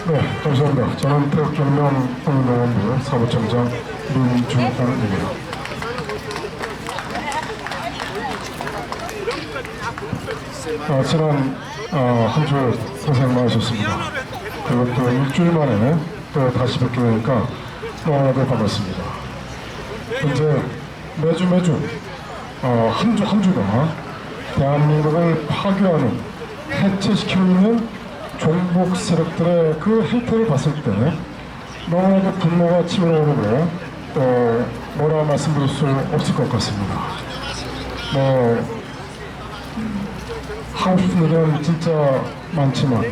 네, 감사합니다. 저는 태극경명운동본부 사무총장 민중환입니다. 지난 한 주 고생 많으셨습니다. 그리고 또 일주일 만에 또 다시 뵙게 되니까 너무나도 반갑습니다. 현재 매주 한 주가 대한민국을 파괴하는, 해체시키고 있는 종북 세력들의 그 행태를 봤을 때 너무나도 분노가 치밀어오르고 또 뭐라 말씀드릴 수 없을 것 같습니다. 하고 싶은 얘기는 진짜 많지만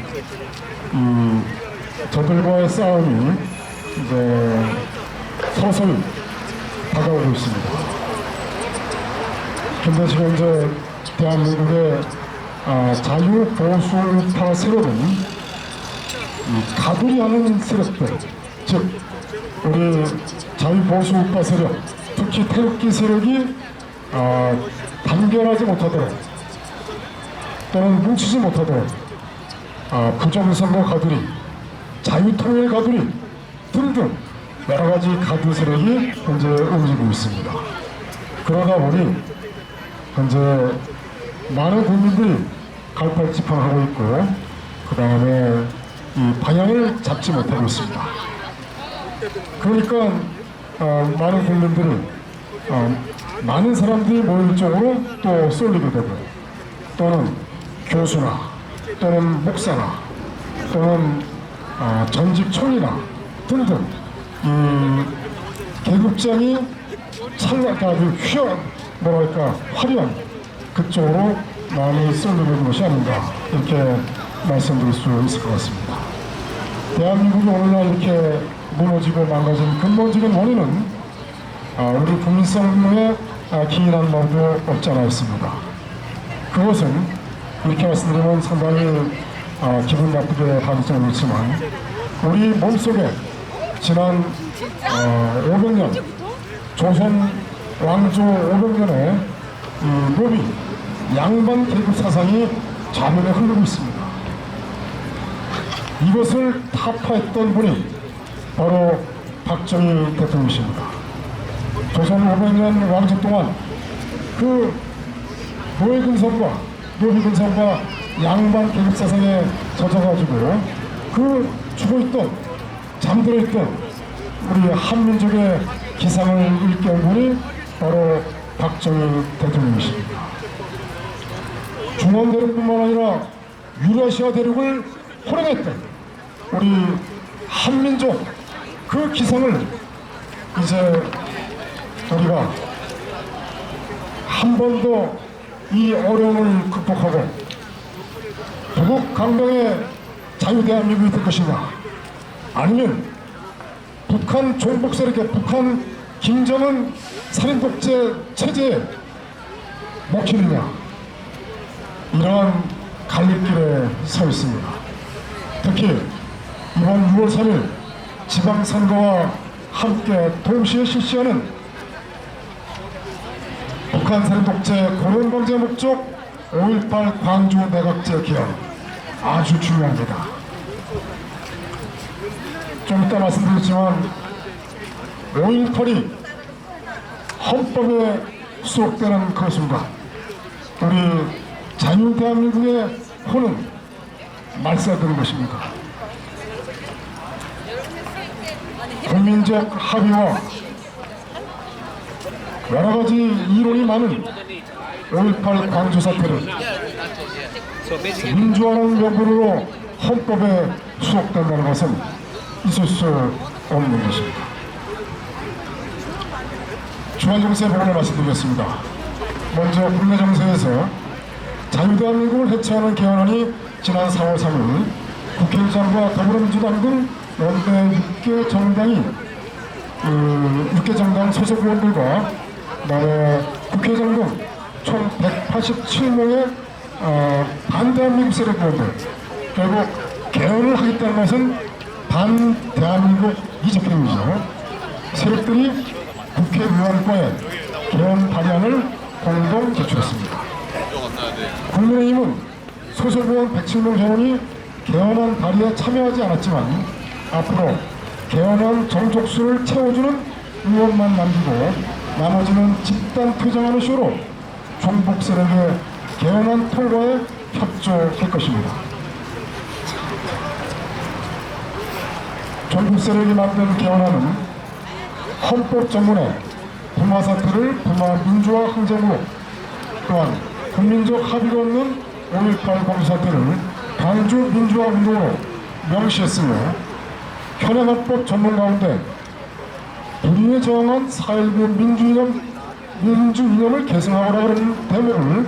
저들과의 싸움이 이제 서서히 다가오고 있습니다. 근데 지금 이제 대한민국의 자유보수파 세력은 가두리하는 세력들, 즉 우리 자유보수파 세력, 특히 태극기 세력이 단결하지 못하도록 또는 뭉치지 못하도록 부정선거 가두리, 자유통일 가두리 등등 여러가지 가두 세력이 현재 움직이고 있습니다. 그러다 보니 현재 많은 국민들이 갈팡질팡하고 있고 그 다음에 이 방향을 잡지 못하고 있습니다. 그러니까 많은 국민들이 많은 사람들이 모일 쪽으로 또 쏠리게 되고 또는 교수나 또는 목사나 또는 전직 총리나 등등 이 계급장이 찬란하고 화려한 그쪽으로 많이 쏠리는 것이 아닌가 이렇게 말씀드릴 수 있을 것 같습니다. 대한민국이 오늘날 이렇게 무너지고 망가진 근본적인 원인은 우리 국민성에 기인한 말도 없지 않아 있습니다. 그것은 이렇게 말씀드리면 상당히 기분 나쁘게 하기 좀 그렇지만 우리 몸속에 지난 500년 조선 왕조 500년의 노비 양반 계급 사상이 좌면에 흐르고 있습니다. 이것을 타파했던 분이 바로 박정희 대통령이십니다. 조선 500년 왕조 동안 그 노예근성과 노비근성과 양반 계급 사상에 젖어가지고 그 죽어있던 잠들어있던 우리 한민족의 기상을 일깨운 분이 바로 박정희 대통령이십니다. 중원 대륙뿐만 아니라 유라시아 대륙을 호령했던 우리 한민족 그 기상을 이제 우리가 한 번 더 이 어려움을 극복하고 조국 강병의 자유대한민국이 될 것인가, 아니면 북한 종북 세력의 북한 김정은 살인독재 체제에 먹히느냐, 이러한 갈림길에 서 있습니다. 특히 이번 6월 3일 지방선거와 함께 동시에 실시하는 북한 살인독재 고령방제 목적 5.18 광주 내각제 개헌 아주 중요합니다. 좀 이따 말씀드리지만 5.18이 헌법에 수록되는 그 순간 우리 자유대한민국의 혼은 말살되는 것입니다. 국민적 합의와 여러가지 이론이 많은 5.18 광주 사태를 민주화라는 명분으로 헌법에 수록된다는 것은 있을 수 없는 것입니다. 중앙정세 보고를 말씀드리겠습니다. 먼저 국내정세에서 자유대한민국을 해체하는 개헌안이 지난 4월 3일 국회의장과 더불어민주당 등 연대 6개 정당이 6개 정당 소속 의원들과 그다음에 국회의장 등 총 187명의 반대한 미국 세력 의원들, 결국 개헌을 하겠다는 것은 반대한민국 이적행위죠. 세력들이 국회의원과의 개헌 발의안을 공동 제출했습니다. 국민의힘은 소속 의원 107명 전원이 개헌안 발의에 참여하지 않았지만 앞으로 개헌안 정족수를 채워주는 의원만 남기고 나머지는 집단 퇴장하는 식으로 종북 세력의 개헌안 통과에 협조할 것입니다. 종북 세력이 만든 개헌안은 헌법 전문에 부마 사태를 부마 민주화 항쟁으로, 또한 국민적 합의가 없는 5.18 공사태를 강주 민주화 운동으로 명시했으며 현행 헌법 전문 가운데 불의에 저항한 4.19 민주이념을 계승하고라 하는 대목을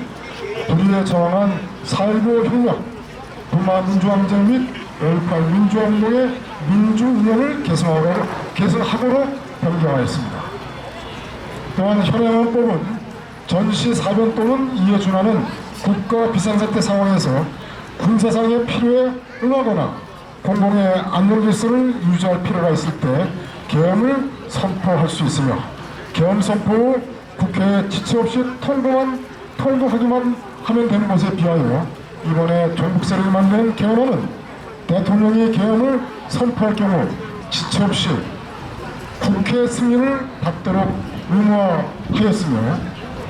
불의에 저항한 4.19 혁명, 부마 민주항쟁 및 5.18 민주화 운동의 민주이념을 계승하고로 변경하였습니다. 또한 현행 헌법은 전시 사변 또는 이에 준하는 국가 비상사태 상황에서 군사상의 필요에 응하거나 공공의 안녕 질서를 유지할 필요가 있을 때 계엄을 선포할 수 있으며, 계엄 선포 후 국회에 지체 없이 통과하기만 하면 되는 것에 비하여 이번에 종북 세력이 만든 개헌안은 대통령이 계엄을 선포할 경우 지체 없이 국회 승인을 받도록 의무화하였으며,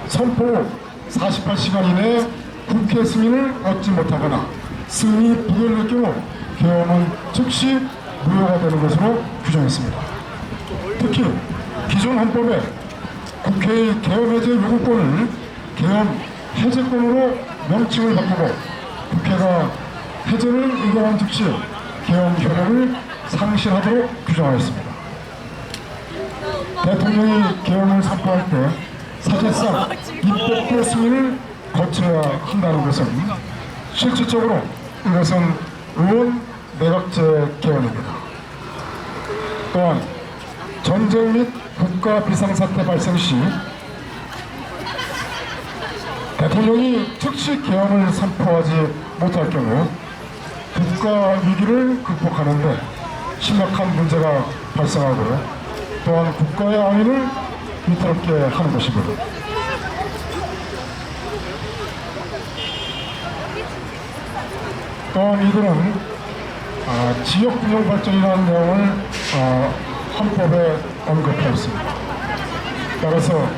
선포 후 48시간 이내에 국회 승인을 얻지 못하거나 승인이 부결될 경우 계엄은 즉시 무효가 되는 것으로 규정했습니다. 특히 기존 헌법에 국회의 계엄 해제 요구권을 계엄 해제권으로 명칭을 바꾸고 국회가 해제를 의결한 즉시 계엄 효력을 상실하도록 규정하였습니다. 대통령이 계엄을 선포할 때 사실상 입법부 승인을 거쳐야 한다는 것은 실질적으로 이것은 의원 내각제 개헌입니다. 또한 전쟁 및 국가 비상사태 발생 시 대통령이 즉시 개헌을 선포하지 못할 경우 국가 위기를 극복하는 데 심각한 문제가 발생하고, 또한 국가의 안위를 위태롭게 하는 것입니다. 또한 이들은 지역균형 발전이라는 내용을 헌법에 언급하였습니다. 따라서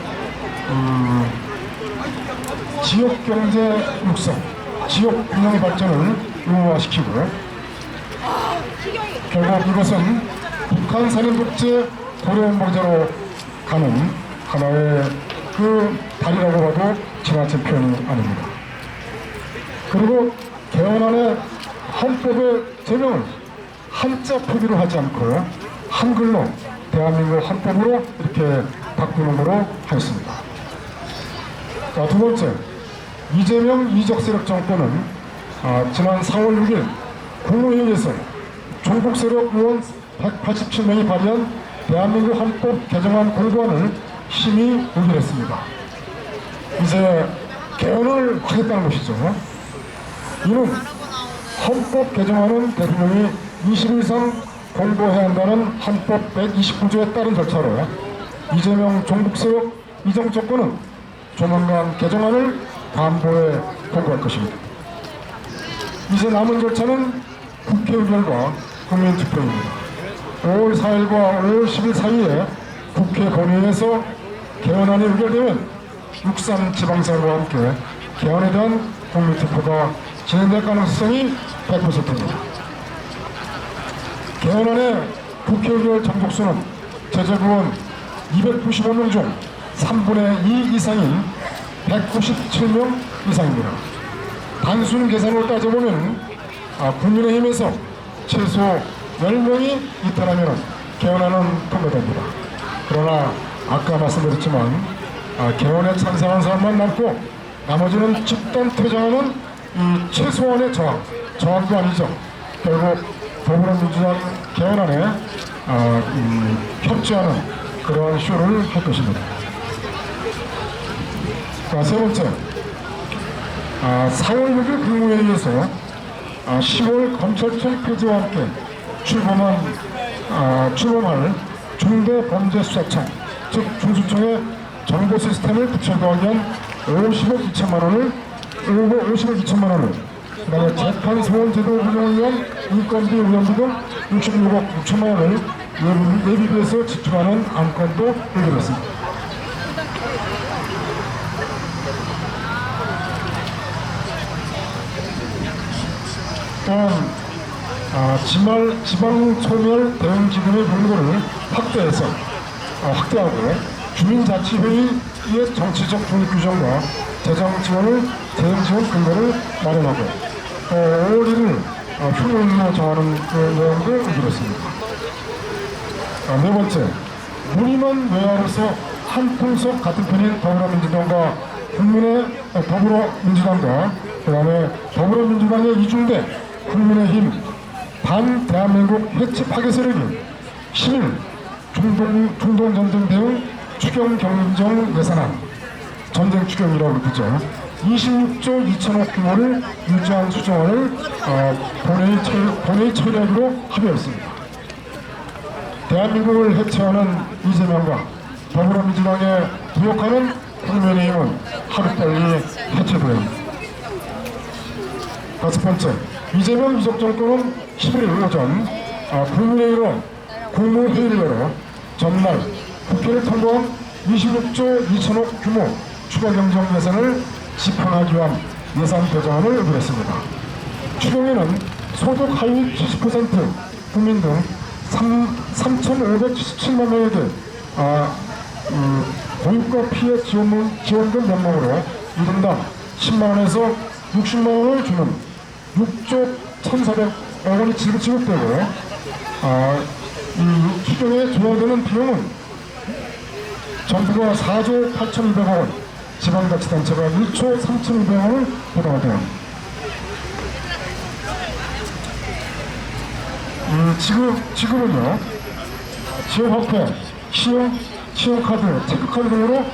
지역경제 육성, 지역균형 발전을 의무화시키고, 결국 이것은 북한 살인독재 고려원봉제로 가는 하나의 그 다리라고 봐도 지나친 표현이 아닙니다. 그리고 개헌안의 헌법의 제명을 한자 표기로 하지 않고 한글로 대한민국 헌법으로 이렇게 바꾸는 거로 하였습니다. 자, 두 번째, 이재명 이적 세력 정권은 지난 4월 6일 국무회의에서 종북 세력 의원 187명이 발의한 대한민국 헌법 개정안 공고안을 심의 의결했습니다. 이제 개헌을 하겠다는 것이죠. 이는 헌법 개정안은 대통령이 20일 이상 공고해야 한다는 헌법 129조에 따른 절차로 이재명 종북세력 이정 정권은 조만간 개정안을 관보에 공고할 것입니다. 이제 남은 절차는 국회의결과 국민투표입니다. 5월 4일과 5월 10일 사이에 국회 본회의에서 개헌안이 의결되면 63지방선거와 함께 개헌에 대한 국민투표가 진행될 가능성이 100%입니다. 개헌안의 국회의결 정족수는 제적의원 295명 중 3분의 2 이상인 197명 이상입니다. 단순 계산으로 따져보면 국민의힘에서 최소 10명이 이탈하면 개헌안은 통과됩니다. 그러나 아까 말씀드렸지만 개헌에 찬성한 사람만 남고 나머지는 집단 퇴장하는 이 최소한의 저항도 아니죠. 결국 더불어민주당 개헌안에 협조하는 그러한 쇼를 할 것입니다. 자, 세 번째, 4월 6일 국무회의에서 10월 검찰청 폐지와 함께 출범할 중대범죄수사청, 즉 중수청의 정보 시스템을 구체화하기 위한 50억 2천만 원을 그다음에 재판 소원 제도 운영을 위한 인건비 의원비 등 66억 6천만 원을 예비비에서 지출하는 안건도 해결했습니다. 또한 지방소멸 대응기금의 명목을 확대하고 주민자치회의의 정치적 중립규정과 재정지원을 재정지원 근거를 마련하고 5월 1일 휴무일로 정하는 내용도 의결했습니다. 네 번째, 무늬만 외화로서 한 통속 같은 편인 더불어민주당과 그 다음에 더불어민주당의 이중대 국민의힘 반대한민국 해체 파괴 세력이 10일 중동전쟁 대응 추경 경정 예산안, 전쟁 추경이라고 그러죠. 26조 2천억 규모를 유지한 수정안을 본회의 처리하기로 합의했습니다. 대한민국을 해체하는 이재명과 더불어민주당에 부역하는 국민의힘은 하루빨리 해체돼야 합니다. 다섯 번째, 이재명 이적 정권은 11일 오전 국민회의로 국무회의를 열어 전날 국회를 통과한 26조 2천억 규모 추가 경정 예산을 집행하기 위한 예산 배정안을 의결했습니다. 추경에는 소득 하위 70% 국민 등 3,577만 명에게 고유가 피해 지원금 명목으로 1인당 10만원에서 60만원을 주는 6조 1,400억 원이 지급되고 이 추경에 조합되는 비용은 정부가 4조 8,200억 원, 지방자치단체가 1조 3,200원을 부담하게 합니다. 지급은요, 지역화폐, 신용카드, 체크카드 등으로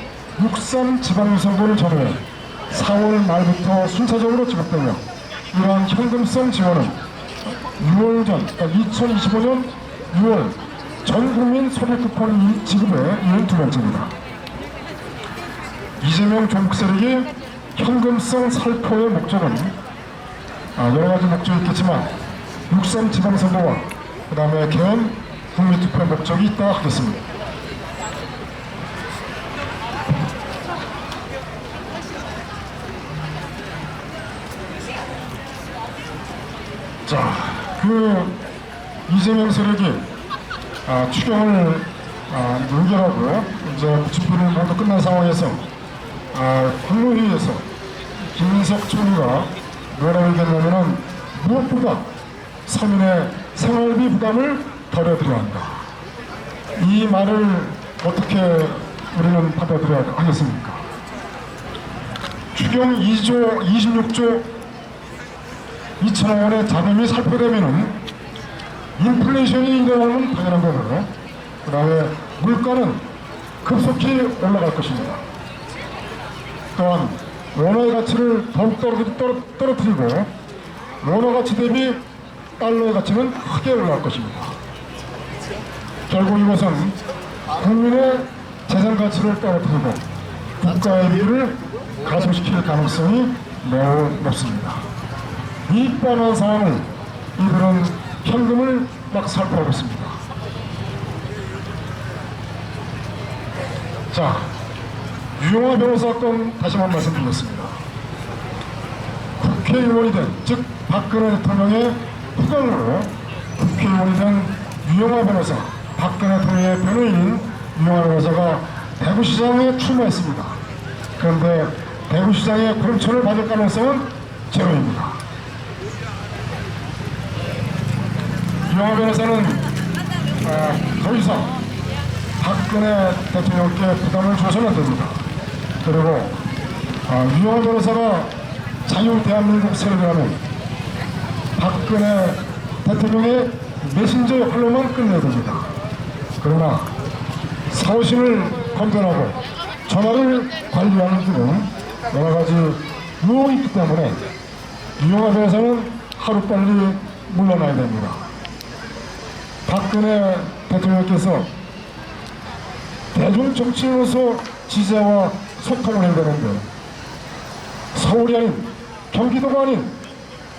63 지방선거를 전후해 4월 말부터 순차적으로 지급되며 이러한 현금성 지원은 6월 전, 2025년 6월 전 국민 소비 쿠폰 지급에 이은 두 번째입니다. 이재명 종북 세력이 현금성 살포의 목적은 여러 가지 목적이 있겠지만 63 지방선거와 그 다음에 개헌 국민투표의 목적이 있다 하겠습니다. 자, 이재명 세력이 추경을 의결하고 이제 준비를 모두 끝난 상황에서 국무회의에서 김민석 총리가 뭐라고 얘기했냐면은 무엇보다 서민의 생활비 부담을 덜어드려야 한다. 이 말을 어떻게 우리는 받아들여야 하겠습니까? 추경 26조 2천억 원의 자금이 살포되면은 인플레이션이 일어나면 당연한 거고요. 그 다음에 물가는 급속히 올라갈 것입니다. 또한 원화의 가치를 더욱 떨어뜨리고 원화 가치 대비 달러의 가치는 크게 올라갈 것입니다. 결국 이것은 국민의 재산 가치를 떨어뜨리고 국가의 비를 가중시킬 가능성이 매우 높습니다. 이익 반환 상황을 이들은 현금을 막 살포하고 있습니다. 자, 유영하 변호사 건 다시 한번 말씀드리겠습니다. 국회의원이 된, 즉 박근혜 대통령의 후광으로 국회의원이 된 유영하 변호사, 박근혜 대통령의 변호인인 유영하 변호사가 대구시장에 출마했습니다. 그런데 대구시장의 공천을 받을 가능성은 제로입니다. 유영하 변호사는 더 이상 박근혜 대통령께 부담을 줘서는 안 됩니다. 그리고 유영하 변호사가 자유대한민국 세력이라면 박근혜 대통령의 메신저 역할로만 끝내야 됩니다. 그러나 사후신을 건변하고 전화를 관리하는 등은 여러 가지 유혹이 있기 때문에 유영하 변호사는 하루빨리 물러나야 됩니다. 박근혜 대통령께서 대중 정치인으로서 지지자와 소통을 해야 되는데 서울이 아닌 경기도가 아닌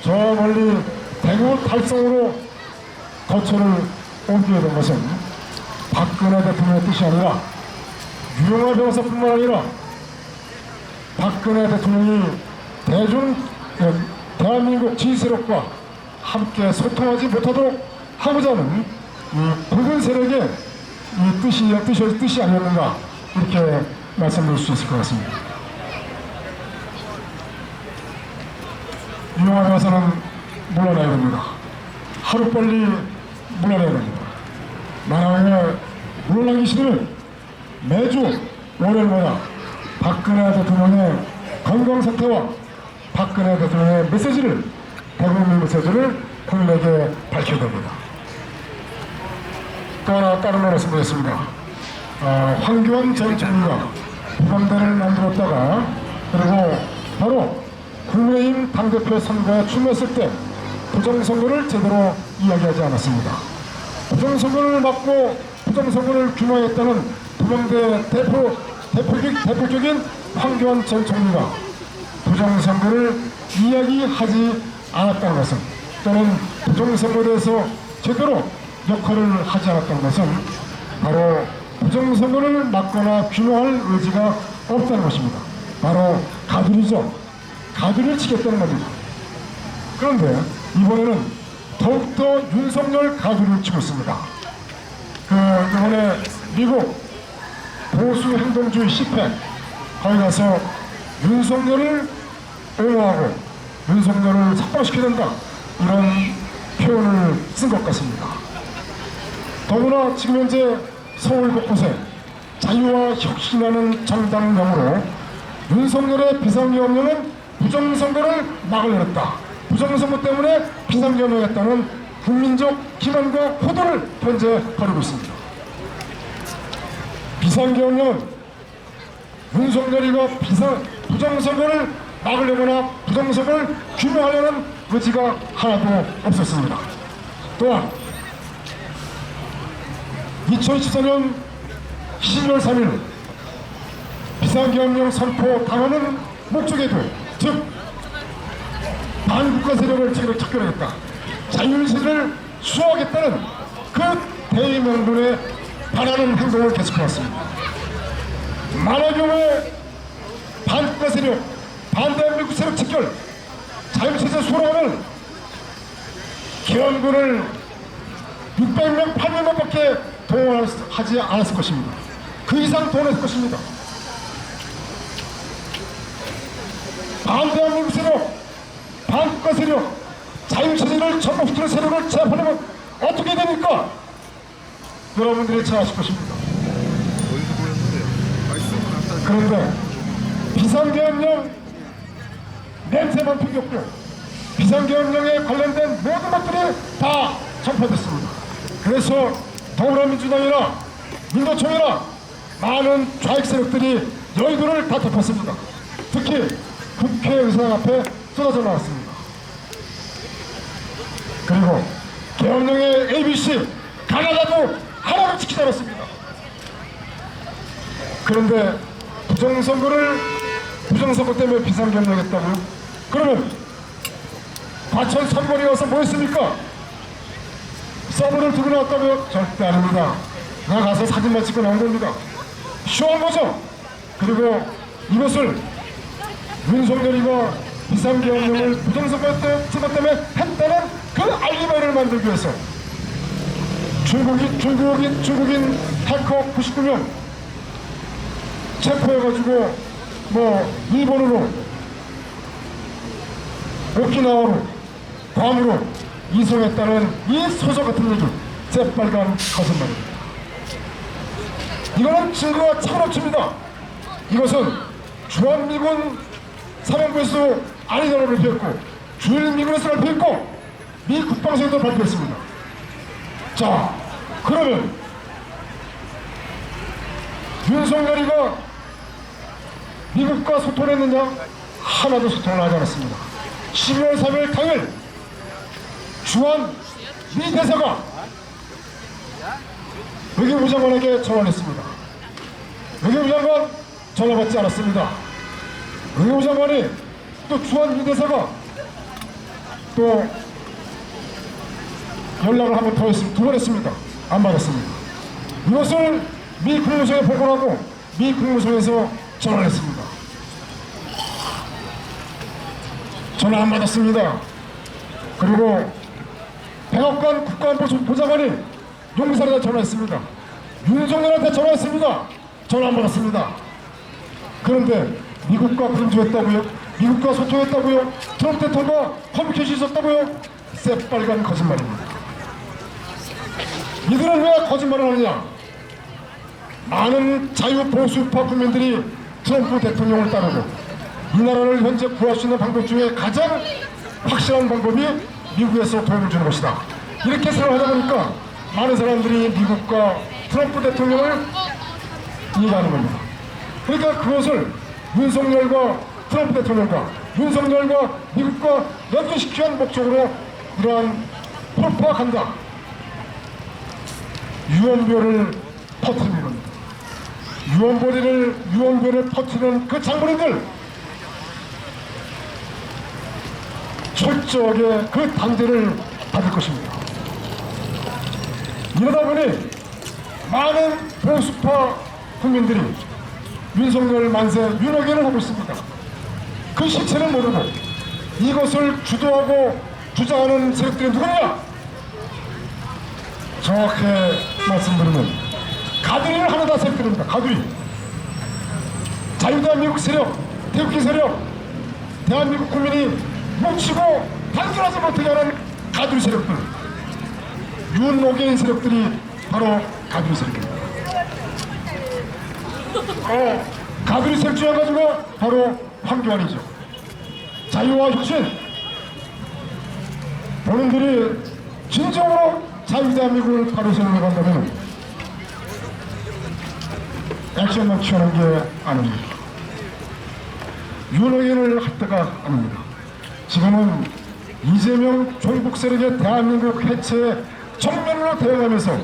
저 멀리 대구 달성으로 거처를 옮기게 된 것은 박근혜 대통령의 뜻이 아니라 유영하 변호사뿐만 아니라 박근혜 대통령이 대한민국 지휘 세력과 함께 소통하지 못하도록 하고자 하는 이 붉은 세력의 이 뜻이 아니었는가, 이렇게 말씀드릴 수 있을 것 같습니다. 유영하 변호사는 물러나야 됩니다. 하루빨리 물러나야 됩니다. 만약에 물러나기 싫으면 매주 월요일마다 박근혜 대통령의 건강 상태와 박근혜 대통령의 메시지를, 대국민 메시지를 국민에게 밝혀야 됩니다. 또 하나 다른 말 말씀드렸습니다. 황교안 전 총리가 부감대를 만들었다가 그리고 바로 국민의힘 당대표 선거에 출마했을 때 부정선거를 제대로 이야기하지 않았습니다. 부정선거를 막고 부정선거를 규모했다는 부감대 대표적인 황교안 전 총리가 부정선거를 이야기하지 않았다는 것은, 또는 부정선거에 대해서 제대로 역할을 하지 않았다는 것은 바로 부정선거를 막거나 규모할 의지가 없다는 것입니다. 바로 가두리죠. 가두리를 치겠다는 겁니다. 그런데 이번에는 더욱더 윤석열 가두리를 치고 있습니다. 이번에 미국 보수 행동주의 CPEC 거기 가서 윤석열을 옹호하고 윤석열을 삭발시켜야 된다, 이런 표현을 쓴 것 같습니다. 더구나 지금 현재 서울 곳곳에 자유와 혁신이라는 정당명으로 윤석열의 비상계엄령은 부정선거를 막으려했다, 부정선거 때문에 비상계엄령했다는 국민적 기만과 호도를 현재 벌이고 있습니다. 비상계엄령은 윤석열이가 부정선거를 막으려거나 부정선거를 규모하려는 의지가 하나도 없었습니다. 또한 2024년 12월 3일 비상계엄령 선포 당하는 목적에도, 즉 반국가 세력을 척결하겠다, 자유의식을 수호하겠다는 그 대의명분에 반하는 행동을 계속해왔습니다. 만화 경우에 반국가 세력, 반대한민국 세력 척결, 자유체제 수호하면 계엄군을 600명, 800명밖에 동원하지 않았을 것입니다. 그 이상 동원했을 것입니다. 반대한민국 세력, 반국가 세력, 자유체제를 전복시키는 세력을 제압하려면 어떻게 됩니까? 여러분들이 잘 아실 것입니다. 그런데 비상계엄령 냄새만 풍겼고 비상계엄령에 관련된 모든 것들이 다 전파됐습니다. 그래서 더불어민주당이나 민노총이나 많은 좌익 세력들이 여의도를 다 덮었습니다. 특히 국회의사당 앞에 쏟아져 나왔습니다. 그리고 계엄령의 ABC 가나다도 하나를 지키지 않았습니다. 그런데 부정선거 때문에 비상계엄령했다고요? 그러면 과천 선거에 와서 뭐 했습니까? 서버를 두고 나왔다고요? 절대 아닙니다. 나 가서 사진만 찍고 나온 겁니다. 쇼한 거죠. 그리고 이것을 윤석열이가 비상계엄령을 부정선거 때문에 했다는 그 알리바이를 만들기 위해서 중국인 해커 99명 체포해가지고 일본으로, 오키나와로, 괌으로 이송했다는 이 소설 같은 얘기, 새빨간 거짓말입니다. 이거는 증거가 차원없습니다. 이것은 주한미군 사령부에서 아니다라고 발표했고, 주일미군에서 발표했고, 미 국방성에도 발표했습니다. 자, 그러면 윤석열이가 미국과 소통을 했느냐? 하나도 소통을 하지 않았습니다. 12월 3일 당일 주한 미 대사가 외교부 장관에게 전화했습니다. 외교부 장관 전화 받지 않았습니다. 외교부 장관이 또 주한 미 대사가 또 연락을 한 번 더 했습니다. 2번 했습니다. 안 받았습니다. 이것을 미 국무성에 보고하고 미 국무성에서 전화를 했습니다. 전화 안 받았습니다. 그리고 백악관 국가안보보좌관이 용산에다 전화했습니다. 윤석열한테 전화했습니다. 전화 안 받았습니다. 그런데 미국과 금주했다고요? 미국과 소통했다고요? 트럼프 대통령과 커뮤니케이션이 있었다고요? 새빨간 거짓말입니다. 이들은 왜 거짓말을 하느냐? 많은 자유보수파 국민들이 트럼프 대통령을 따르고 이 나라를 현재 구할 수 있는 방법 중에 가장 확실한 방법이 미국에서 도움을 주는 것이다. 이렇게 생각하다 보니까 많은 사람들이 미국과 트럼프 대통령을 이해하는 겁니다. 그러니까 그것을 윤석열과 트럼프 대통령과 윤석열과 미국과 연결시키기 위한 목적으로 이러한 프로파간다, 유언비어를 퍼뜨리는 겁니다. 유언비어를 퍼뜨리는 그 장본인들 철저하게 그 단죄를 받을 것입니다. 이러다 보니 많은 보수파 국민들이 윤석열 만세 윤호개를 하고 있습니다. 그 실체를 모르고 이것을 주도하고 주장하는 세력들이 누구냐? 정확히 말씀드리면 가두리를 하는 세력들입니다. 가두리. 자유대한민국 세력, 태극기 세력, 대한민국 국민이 뭉치고 단결하지 못하게 하는 가두리 세력들, 윤호개인 세력들이 바로 가두리 세력입니다. 가두리 세력 중에 한 가지가 바로 황교안이죠. 자유와 혁신. 본인들이 진정으로 자유대한민국을 바로 세워나간다면 액션만 취하는 게 아닙니다. 윤호연을 할 때가 아닙니다. 지금은 이재명 종북 세력의 대한민국 해체에 정면으로 대응하면서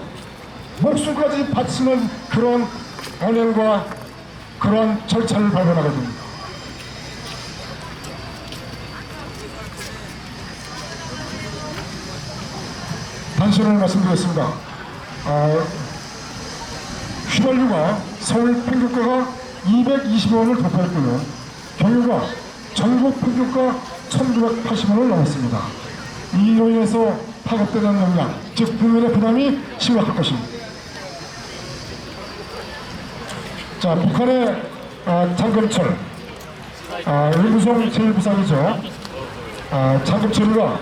목숨까지 바치는 그런 언행과 그런 절차를 밟아나가야 됩니다. 단순을 말씀드렸습니다. 휘발유가 서울 평균가가 220원을 돌파했고요. 경유가 전국 평균가 1980원을 넘었습니다. 이로 인해서 파급되는 영향, 즉 국민의 부담이 심각할 것입니다. 자, 북한의 장금철, 의무성 제1부상이죠. 장금철이가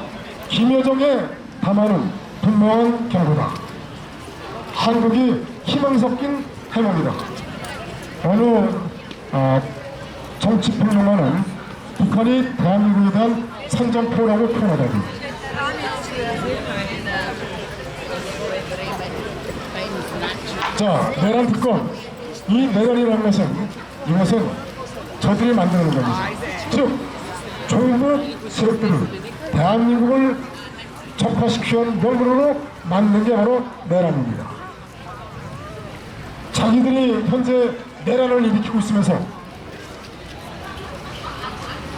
김여정에 담아는 분명한 경고다. 한국이 희망 섞인 해몽이다. 어느 정치평론가는 북한이 대한민국에 대한 선전포라고 표현하다니. 자, 내란 특권. 이 내란이라는 것은 이것은 저들이 만드는 겁니다. 즉 종북 세력들을 대한민국을 적화시키는 명분으로 만든 게 바로 내란입니다. 자기들이 현재 내란을 일으키고 있으면서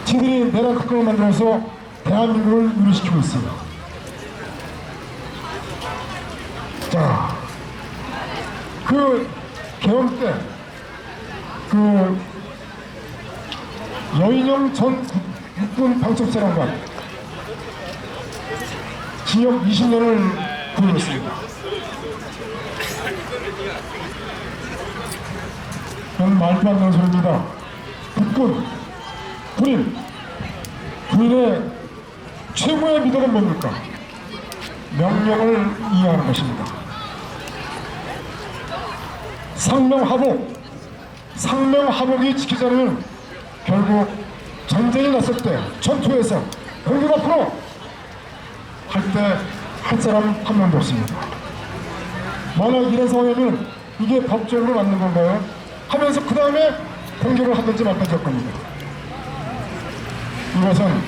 지들이 내란 특권을 만들어서 대한민국을 유리시키고 있습니다. 자, 그 개헌 때 그 여인영 전 육군 방첩사령관 징역 20년을 구형했습니다. 그건 말도 안 되는 소리입니다. 국군, 군인의 최고의 미덕은 뭡니까? 명령을 이해하는 것입니다. 상명하복이 지키지 않으면 결국 전쟁이 났을 때 전투에서 공격 앞으로 할 때 할 사람 한 명도 없습니다. 만약 이런 상황이면 이게 법적으로 맞는 건가요? 하면서 그 다음에 공격을 하든지 말든지 할 겁니다. 이것은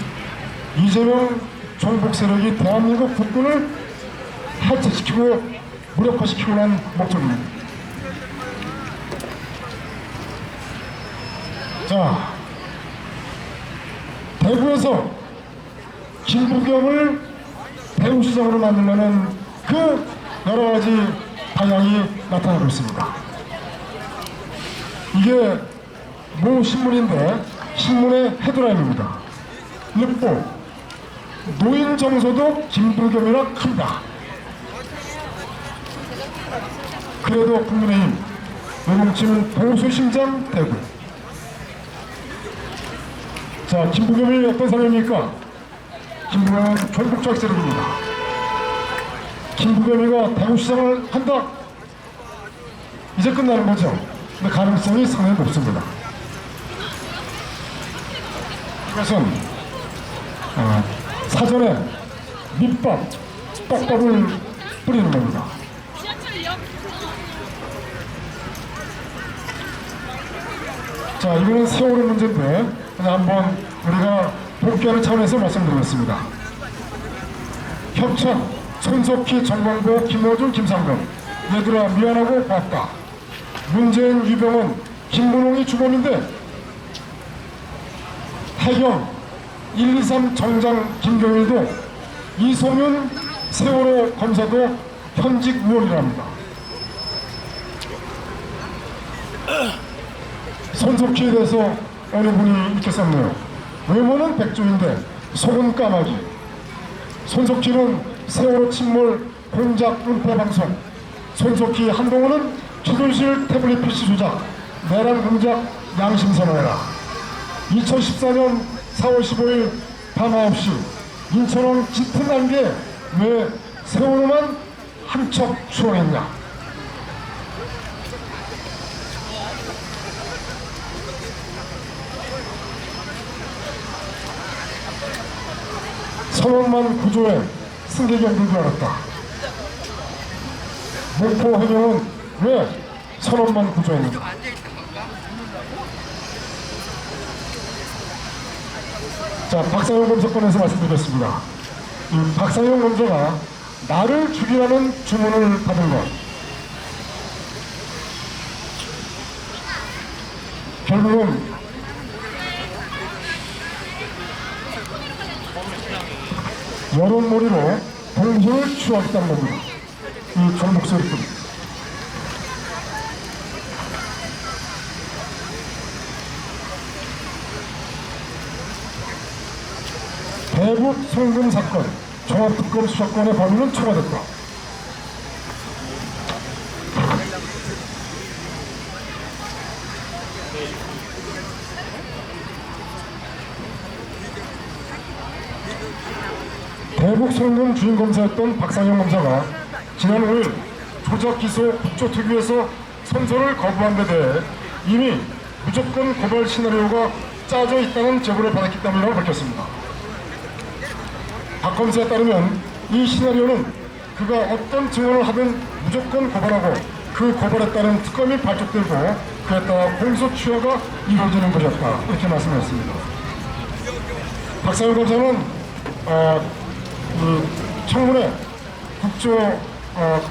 이재명 종북 세력이 대한민국 국군을 해체시키고 무력화시키고 난 목적입니다. 자, 대구에서 김부겸을 대구시장으로 만들려는 그 여러 가지 방향이 나타나고 있습니다. 이게 모 신문인데 신문의 헤드라인입니다. 늑보 노인 정서도 김부겸이라 한다. 그래도 국민의힘 외뭉치는 보수심장 대구. 자, 김부겸이 어떤 사람입니까? 김부겸은 전국적 세력입니다. 김부겸이가 대구시장을 한다. 이제 끝나는 거죠. 근데 가능성이 상당히 높습니다. 이것은 사전에 밑밥, 떡밥을 뿌리는 겁니다. 자, 이거는 세월의 문제인데 그냥 한번 우리가 복귀하는 차원에서 말씀드리겠습니다. 협찬, 손석희, 정광보, 김어준, 김상근. 얘들아 미안하고 고맙다. 문재인, 유병헌, 김문홍이 주범인데 해경, 123 정장 김경일도 이송윤 세월호 검사도 현직 의원이랍니다. 손석희에 대해서 어느 분이 이렇게 썼네요. 외모는 백조인데 속은 까마귀. 손석희는 세월호 침몰 공작 은폐 방송. 손석희 한동훈은 최순실 태블릿 PC 조작 내란 공작 양심 선언해라. 2014년 4월 15일 밤 9시 인천항 짙은 안개 왜 세월호만 한 척 추월했냐. 선원만 구조해 승객이 없는 줄 알았다. 목포 해경은 왜 선원만 구조했는가. 자, 박상용 검사 건에서 말씀드렸습니다. 이 박상용 검사가 나를 죽이라는 주문을 받은 것, 결국은 여론몰이로 동선을 취하겠다는 겁니다. 이 종북소리꾼. 대북 송금 사건, 종합특검 수사권의 범위는 초과됐다. 대북 송금 주인검사였던 박상영 검사가 지난 5일 조작 기소 국조특위에서 선서를 거부한 데 대해 이미 무조건 고발 시나리오가 짜져 있다는 제보를 받았기 때문이라고 밝혔습니다. 박 검사에 따르면 이 시나리오는 그가 어떤 증언을 하든 무조건 고발하고 그 고발에 따른 특검이 발족되고 그에 따라 공소 취하가 이루어지는 것이었다. 이렇게 말씀했습니다. 박상영 검사는 청문회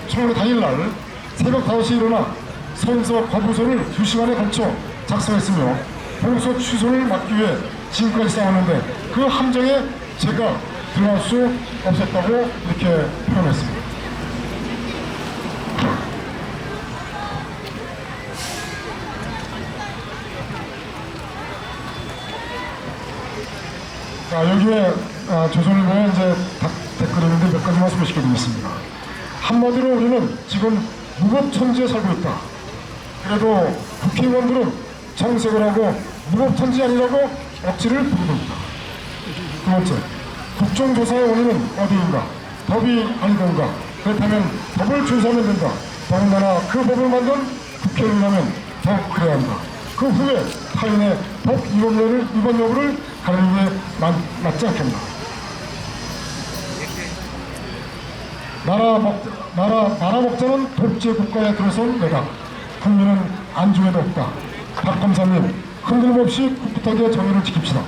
청문회 당일날 새벽 5시에 일어나 선서 거부서를 2시간에 걸쳐 작성했으며 공소 취소를 막기 위해 지금까지 싸웠는데 그 함정에 제가 들어갈 수 없었다고 이렇게 표현했습니다. 자, 여기에 조선일보에 이제 댓글이 몇 가지만 소개시켜드리겠습니다. 한마디로 우리는 지금 무법천지에 살고 있다. 그래도 국회의원들은 정색을 하고 무법천지 아니라고 억지를 부리고 있다. 두 번째, 국정조사의 원인은 어디인가? 법이 아니던가? 그렇다면 법을 준수하면 된다. 더군다나 그 법을 만든 국회의원이라면 더욱 그래야 한다. 그 후에 타인의 법 위반 여부를 가리는 게 맞지 않겠나. 나라 먹자는 독재 국가에 들어선 내가 국민은 안중에도 없다. 박 검사님, 흔들림 없이 꿋꿋하게 정의를 지킵시다.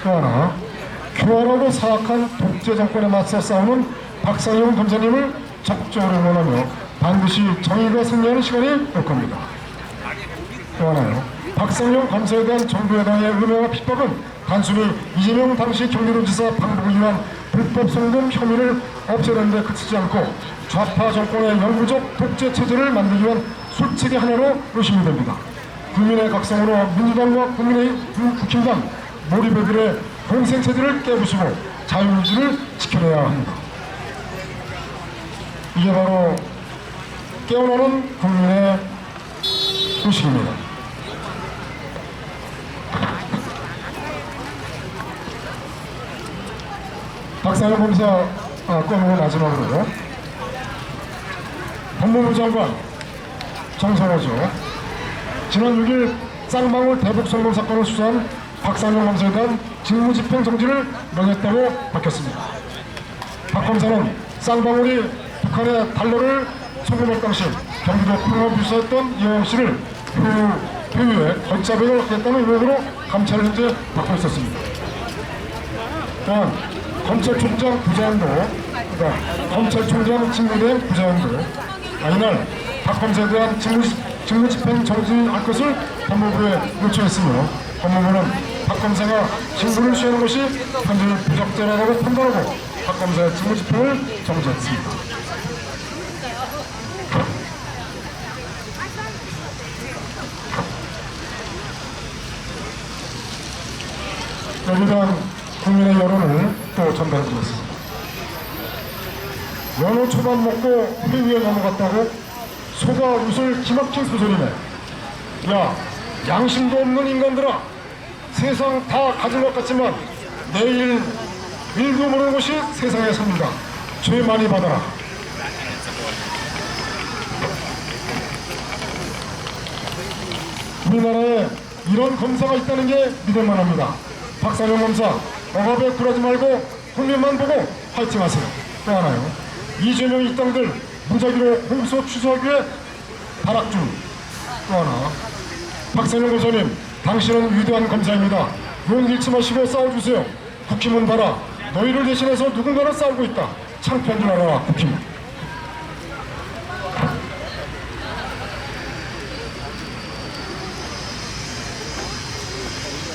또 하나, 교활하고 사악한 독재 정권에 맞서 싸우는 박상영 검사님을 적극적으로 응원하며 반드시 정의가 승리하는 시간이 올 겁니다. 또 하나요. 박상용 검사에 대한 정부 여당의 음해와 핍박은 단순히 이재명 당시 경기도지사 방북을 위한 불법 송금 혐의를 없애는 데 그치지 않고 좌파 정권의 영구적 독재 체제를 만들기 위한 술책의 하나로 의심이 됩니다. 국민의 각성으로 민주당과 국힘당 몰입애들의 공생체제를 깨부수고 자유의지를 지켜내야 합니다. 이게 바로 깨어나는 국민의 의식입니다. 박상현 검사 건으로 마지막으로 법무부 장관 정성호죠. 지난 6일 쌍방울 대북 송금 사건을 수사한 박상현 검사에 대한 직무집행 정지를 명했다고 밝혔습니다. 박 검사는 쌍방울이 북한의 달러를 송금할 당시 경기도 평화를 유사했던 이영호 씨를 표유해 거짜백을 하겠다는 의혹으로 감찰을 현재 받고 있었습니다. 또한 검찰총장 부자연도, 검찰총장 직무대행 부자연도 이날 박 검사에 대한 직무집행 정지할 것을 법무부에 요청했으며 법무부는 박 검사가 직무를 수행하는 것이 현재 부적절하다고 판단하고 박 검사의 직무집행을 정지했습니다. 여기에 대한 국민의 여론을 또 전달해드렸습니다. 연어 초밥 먹고 회의에 넘어갔다고 소가 웃을 기막힌 소설이네. 야, 양심도 없는 인간들아, 세상 다 가진 것 같지만 내일 일도 모르는 것이 세상에 삽니다. 죄 많이 받아라. 우리나라에 이런 검사가 있다는 게 믿을만 합니다. 박상현 검사, 억압에 굴하지 말고 국민만 보고 화이팅 하세요. 또 하나요. 이재명 일당들 무작위로 공소 취소하기 위해 발악 중. 또 하나. 박상현 검사님, 당신은 위대한 검사입니다. 용 잃지 마시고 싸워주세요. 국힘은 봐라. 너희를 대신해서 누군가를 싸우고 있다. 창피한 줄 알아라, 국힘.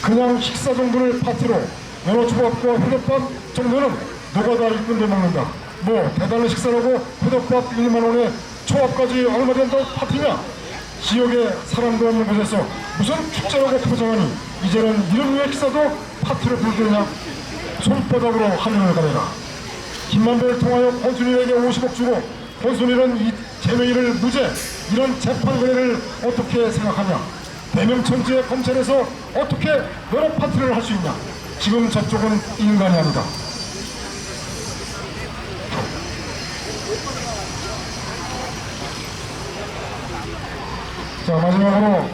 그냥 식사 정도를 파티로 연어초밥과 회덮밥 정도는 노가다 일꾼도 먹는다. 뭐 대단한 식사라고 회덮밥 1만원에 초밥까지 얼마 된다고 파티냐? 지역에 사람도 없는 곳에서 무슨 축제라고 포장하니 이제는 이런 류의 식사도 파티로 부르느냐? 손바닥으로 하늘을 가려라. 김만배를 통하여 권순일에게 50억 주고 권순일은 이 재명이를 무죄, 이런 재판 거래를 어떻게 생각하냐? 대명천지의 검찰에서 어떻게 여러 파티를 할 수 있냐? 지금 저쪽은 인간이 아니다. 자, 마지막으로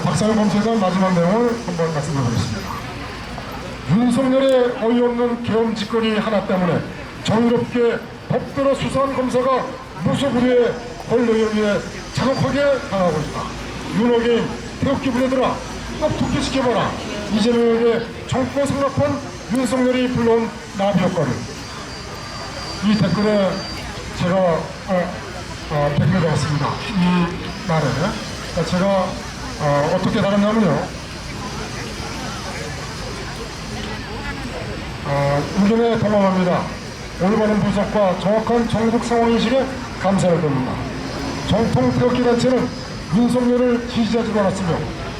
박상현 검사에 대한 마지막 내용을 한번 말씀드리겠습니다. 윤석열의 어이없는 계엄짓거리 하나 때문에 정의롭게 법대로 수사한 검사가 무소불위의 권력에 의해 잔혹하게 당하고 있다. 윤호개인 태극기 부대들아, 똑똑히 지켜봐라. 이재명에게 정권 상납한 윤석열이 불러온 나비 효과를. 이 댓글에 제가 댓글을 달았습니다. 이 말에 제가 어떻게 달았냐면요, 의견에 동감합니다. 올바른 분석과 정확한 정국 상황인식에 감사를 드립니다. 정통 태극기 단체는 윤석열을 지지하지도 않았으며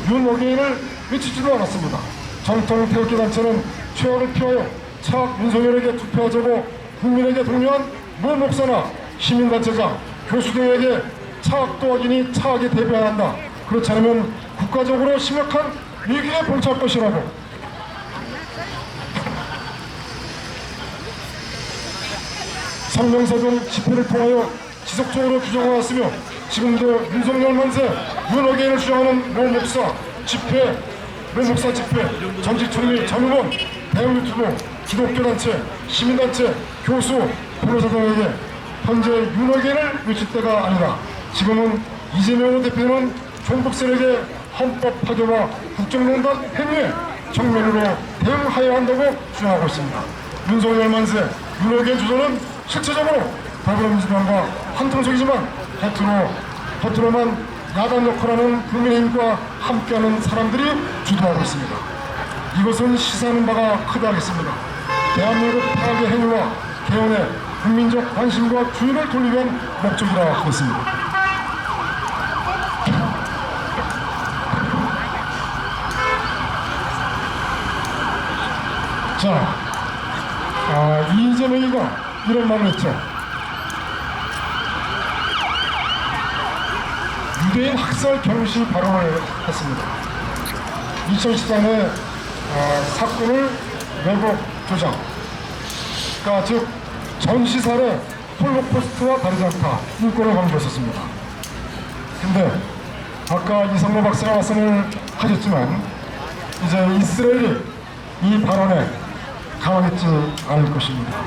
윤어게인을 외치지도 않았습니다. 정통 태극기 단체는 최악을 피하여 차악 윤석열에게 투표하자고 국민에게 독려한 모 목사나 시민단체장, 교수 등에게 차악도 확인이 차악에 대비해야 한다. 그렇지 않으면 국가적으로 심각한 위기에 봉착할 것이라고. 성명서동 집회를 통하여 지속적으로 규정해왔으며 지금도 윤석열 만세, 윤어게인을 주장하는 모 목사 집회, 전직총리 전 의원, 대우 유튜브, 기독교단체, 시민단체, 교수, 변호사 등에게 현재 윤어게인을 외칠 때가 아니다. 지금은 이재명 대표는 종북 세력의 헌법 파괴와 국정농단 행위에 정면으로 대응하여야 한다고 주장하고 있습니다. 윤석열 만세, 윤어게인 주장은 실체적으로 더불어민주당과 한통속이지만 겉으로만 야당 역할하는 국민의힘과 함께하는 사람들이 주도하고 있습니다. 이것은 시사하는 바가 크다겠습니다. 대한민국 파괴 행위와 개헌에 국민적 관심과 주의를 돌리기 위한 목적이라 하겠습니다. 자, 이재명이가 이런 말을 했죠. 유대인 학살 경시 발언을 했습니다. 2014년에 사건을 왜곡 조작, 그러니까 즉 전시살에 홀로코스트와 다르지 않다, 인권을 강조했었습니다. 근데 아까 이성모 박사가 말씀을 하셨지만 이제 이스라엘이 이 발언에 강하겠지 않을 것입니다.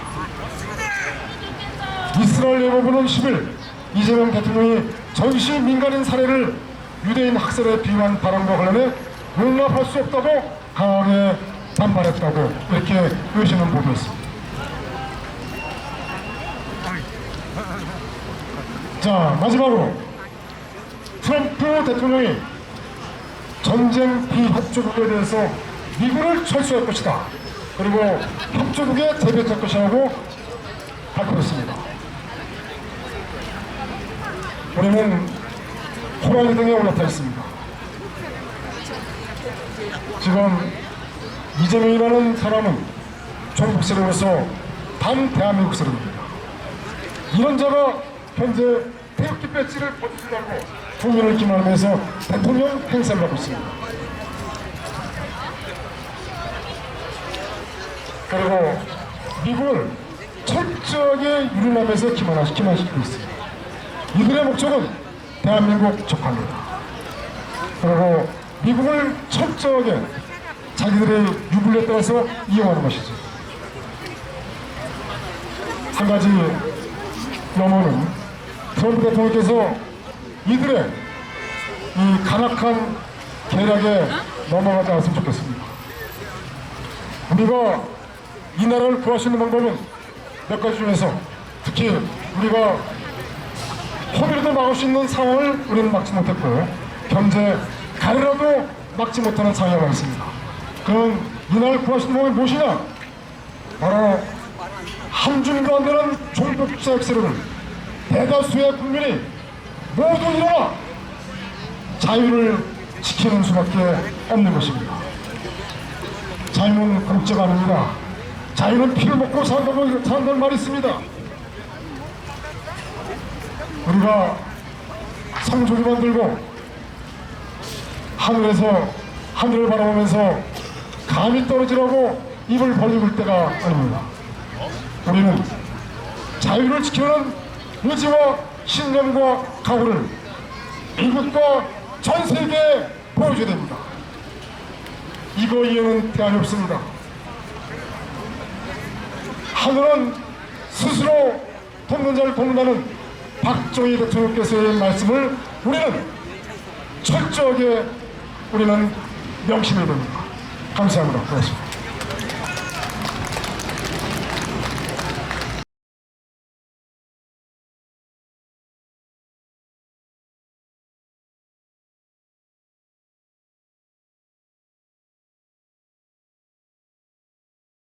이스라엘 외교부는 10일 이재명 대통령이 전시 민간인 살해를 유대인 학살에 비유한 발언과 관련해 용납할 수 없다고 강하게 반발했다고 이렇게 외신은 보도했습니다. 자, 마지막으로 트럼프 대통령이 전쟁 비협조국에 대해서 미국을 철수할 것이다, 그리고 협조국에 재배치할 것이라고 발표했습니다. 우리는 호랑이 등에 올라타 있습니다. 지금 이재명이라는 사람은 종북 세력으로서 반대한민국 세력입니다. 이런 자가 현재 태극기 배지를 벗으려고 국민을 기만하면서 대통령 행사를 하고 있습니다. 그리고 미국을 철저하게 유린하면서 기만시키고 있습니다. 이들의 목적은 대한민국 적화입니다. 그리고 미국을 철저하게 자기들의 유불리에 따라서 이용하는 것이죠. 한 가지 염원은 트럼프 대통령께서 이들의 이 간악한 계략에 넘어가지 않았으면 좋겠습니다. 우리가 이 나라를 구할 수 있는 방법은 몇 가지 중에서 특히 우리가 호비라도 막을 수 있는 상황을 우리는 막지 못했고, 현재 가래라도 막지 못하는 상황이 많습니다. 그럼 이 나라를 구할 수 있는 방법이 무엇이냐? 바로 한줌도 안 되는 종북자역 세력을 대다수의 국민이 모두 일어나 자유를 지키는 수밖에 없는 것입니다. 자유는 공짜가 아닙니다. 자유는 피를 먹고 산다는 말이 있습니다. 우리가 성조기만 들고 하늘을 바라보면서 감이 떨어지라고 입을 벌리고 있을 때가 아닙니다. 우리는 자유를 지키는 의지와 신념과 각오를 미국과 전 세계에 보여줘야 됩니다. 이거 이해는 대안이 없습니다. 하늘은 스스로 돕는 자를 돕는다는 박정희 대통령께서의 말씀을 우리는 철저하게 명심해야 됩니다. 감사합니다. 고맙습니다.